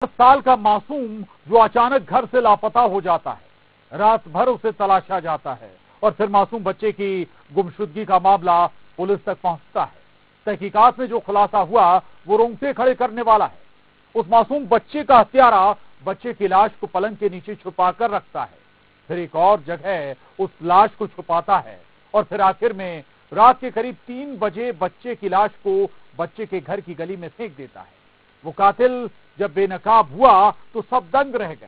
साल का मासूम जो अचानक घर से लापता हो जाता है, रात भर उसे तलाशा जाता है और फिर मासूम बच्चे की गुमशुदगी का मामला पुलिस तक पहुंचता है। तहकीकात में जो खुलासा हुआ वो रोंगटे खड़े करने वाला है। उस मासूम बच्चे का हत्यारा बच्चे की लाश को पलंग के नीचे छुपा कर रखता है, फिर एक और जगह उस लाश को छुपाता है और फिर आखिर में रात के करीब 3 बजे बच्चे की लाश को बच्चे के घर की गली में फेंक देता है। वो कातिल जब बेनकाब हुआ तो सब दंग रह गए।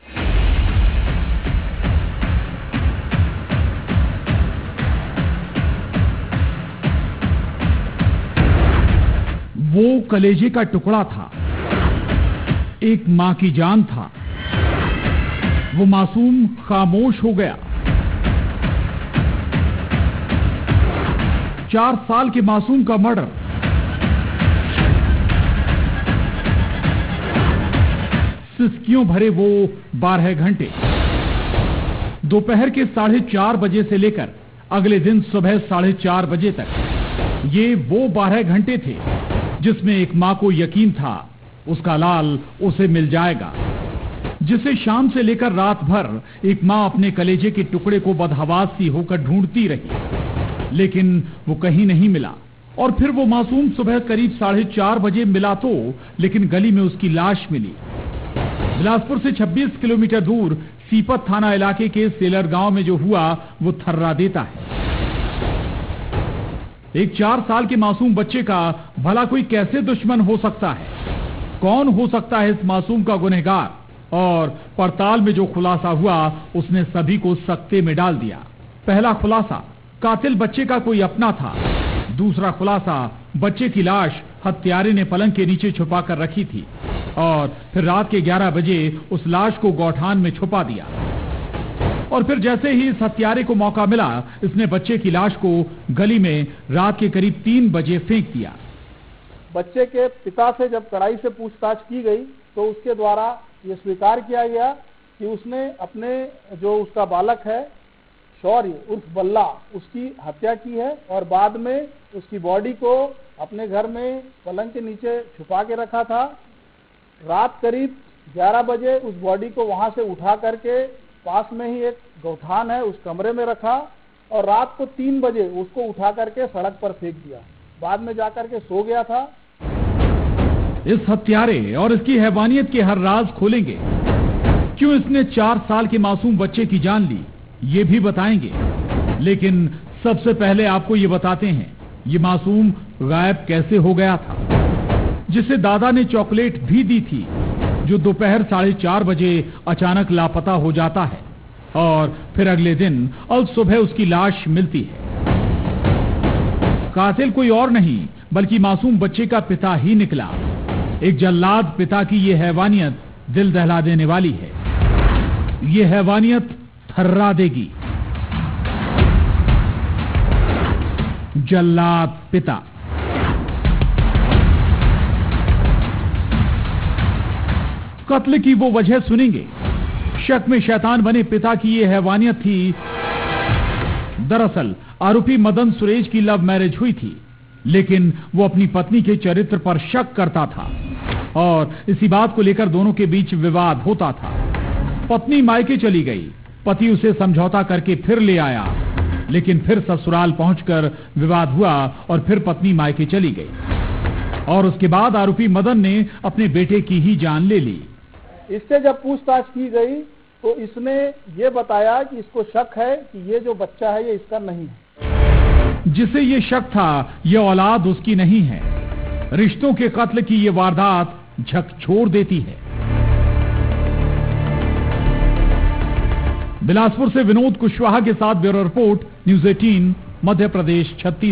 वो कलेजे का टुकड़ा था, एक मां की जान था। वो मासूम खामोश हो गया। 4 साल के मासूम का मर्डर, सिसकियों भरे वो 12 घंटे, दोपहर के 4:30 बजे से लेकर अगले दिन सुबह 4:30 बजे तक। ये वो 12 घंटे थे जिसमें एक मां को यकीन था उसका लाल उसे मिल जाएगा, जिसे शाम से लेकर रात भर एक मां अपने कलेजे के टुकड़े को बदहवास सी होकर ढूंढती रही, लेकिन वो कहीं नहीं मिला। और फिर वो मासूम सुबह करीब 4:30 बजे मिला तो, लेकिन गली में उसकी लाश मिली। बिलासपुर से 26 किलोमीटर दूर सीपत थाना इलाके के सेलर गांव में जो हुआ वो थर्रा देता है। एक 4 साल के मासूम बच्चे का भला कोई कैसे दुश्मन हो सकता है? कौन हो सकता है इस मासूम का गुनहगार? और पड़ताल में जो खुलासा हुआ उसने सभी को सकते में डाल दिया। पहला खुलासा, कातिल बच्चे का कोई अपना था। दूसरा खुलासा, बच्चे की लाश हत्यारे ने पलंग के नीचे छुपा कर रखी थी और फिर रात के 11 बजे उस लाश को गौठान में छुपा दिया। और फिर जैसे ही इस हत्यारे को मौका मिला, इसने बच्चे की लाश को गली में रात के करीब 3 बजे फेंक दिया। बच्चे के पिता से जब कड़ाई से पूछताछ की गई तो उसके द्वारा ये स्वीकार किया गया कि उसने अपने जो उसका बालक है शौर्य उर्फ बल्ला, उसकी हत्या की है और बाद में उसकी बॉडी को अपने घर में पलंग के नीचे छुपा के रखा था। रात करीब 11 बजे उस बॉडी को वहां से उठा करके पास में ही एक गौठान है उस कमरे में रखा और रात को 3 बजे उसको उठा करके सड़क पर फेंक दिया। बाद में जाकर के सो गया था। इस हत्यारे और इसकी हैवानियत के हर राज खोलेंगे। क्यों इसने 4 साल के मासूम बच्चे की जान ली, ये भी बताएंगे। लेकिन सबसे पहले आपको ये बताते हैं ये मासूम गायब कैसे हो गया था, जिसे दादा ने चॉकलेट भी दी थी, जो दोपहर 4:30 बजे अचानक लापता हो जाता है और फिर अगले दिन अल सुबह उसकी लाश मिलती है। कातिल कोई और नहीं बल्कि मासूम बच्चे का पिता ही निकला। एक जल्लाद पिता की ये हैवानियत दिल दहला देने वाली है। ये हैवानियत थर्रा देगी। जल्लाद पिता। कत्ल की वो वजह सुनेंगे। शक में शैतान बने पिता की ये हैवानियत थी। दरअसल आरोपी मदन सुरेश की लव मैरिज हुई थी, लेकिन वो अपनी पत्नी के चरित्र पर शक करता था और इसी बात को लेकर दोनों के बीच विवाद होता था। पत्नी मायके चली गई, पति उसे समझौता करके फिर ले आया, लेकिन फिर ससुराल पहुंचकर विवाद हुआ और फिर पत्नी मायके चली गई और उसके बाद आरोपी मदन ने अपने बेटे की ही जान ले ली। इससे जब पूछताछ की गई तो इसने ये बताया कि इसको शक है कि ये जो बच्चा है ये इसका नहीं है। जिसे ये शक था ये औलाद उसकी नहीं है। रिश्तों के कत्ल की ये वारदात झकझोर देती है। बिलासपुर से विनोद कुशवाहा के साथ bureau report, news 18 Madhya Pradesh, Chhattisgarh.